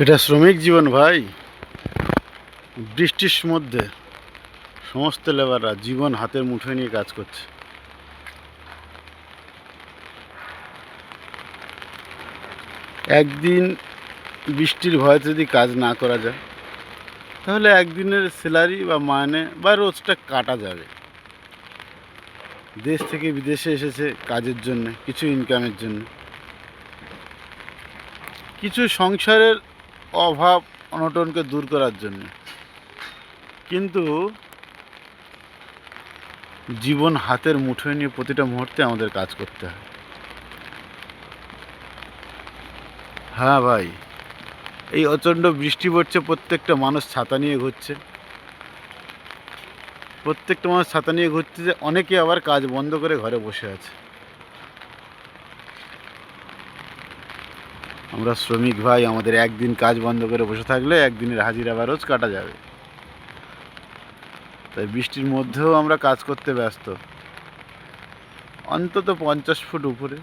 এটা শ্রমিক জীবন ভাই। বৃষ্টির মধ্যে সমস্ত লেবাররা জীবন হাতের মুঠোয় নিয়ে কাজ করছে। একদিন বৃষ্টির ভয়ে যদি কাজ না করা যায় তাহলে একদিনের স্যালারি বা মাইনে বা রোজটা কাটা যাবে। দেশ থেকে বিদেশে এসেছে কাজের জন্য, কিছু ইনকামের জন্য, কিছু সংসারের অভাব অনটনকে দূর করার জন্য। কিন্তু জীবন হাতের মুঠোয় নিয়ে প্রতিটা মুহূর্তে আমাদের কাজ করতে হয়। হ্যাঁ ভাই, এই অচণ্ড বৃষ্টি পড়ছে, প্রত্যেকটা মানুষ ছাতা নিয়ে ঘুরছে। প্রত্যেকটা মানুষ ছাতা নিয়ে ঘুরছে, যে অনেকে আবার কাজ বন্ধ করে ঘরে বসে আছে। আমরা শ্রমিক ভাই, আমাদের একদিন কাজ বন্ধ করে বসে থাকলে একদিনের হাজিরা বা রোজ কাটা যাবে। তাই বৃষ্টির মধ্যেও আমরা কাজ করতে ব্যস্ত। অন্তত 50 ফুট উপরে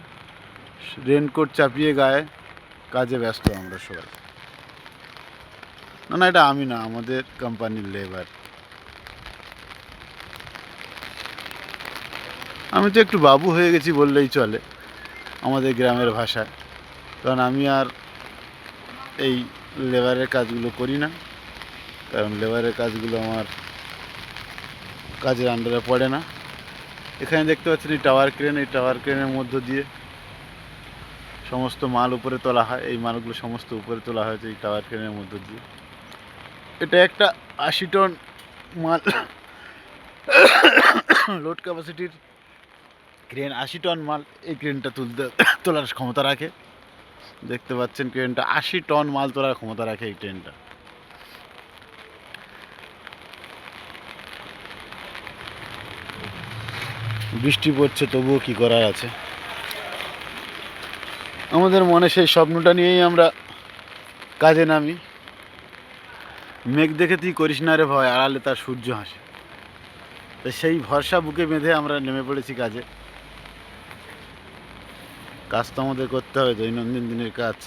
রেনকোট চাপিয়ে গায়ে কাজে ব্যস্ত আমরা সবাই। না না, এটা আমি না, আমাদের কোম্পানির লেবার। আমি তো একটু বাবু হয়ে গেছি বললেই চলে আমাদের গ্রামের ভাষায়। কারণ আমি আর এই লেবারের কাজগুলো করি না, কারণ লেবারের কাজগুলো আমার কাজের আন্ডারে পড়ে না। এখানে দেখতে পাচ্ছেন এই টাওয়ার ক্রেন, এই টাওয়ার ক্রেনের মধ্য দিয়ে সমস্ত মাল উপরে তোলা হয়। এই মালগুলো সমস্ত উপরে তোলা হয়েছে এই টাওয়ার ক্রেনের মধ্য দিয়ে। এটা একটা 80 টন মাল লোড ক্যাপাসিটির ক্রেন। 80 টন মাল এই ক্রেনটা তোলার ক্ষমতা রাখে। দেখতে পাচ্ছেন ক্রেনটা 80 টন মাল তোলার ক্ষমতা রাখে এই ট্রেনটা। বৃষ্টি পড়ছে তবুও কি করার আছে। আমাদের মনে সেই স্বপ্নটা নিয়েই আমরা কাজে নামি। মেঘ দেখে তুই করিস না রে ভয়, আড়ালে তার সূর্য হাসে। তো সেই ভরসা বুকে বেঁধে আমরা নেমে পড়েছি কাজে। কাজ তো আমাদের করতে হবে, দৈনন্দিন দিনের কাজ।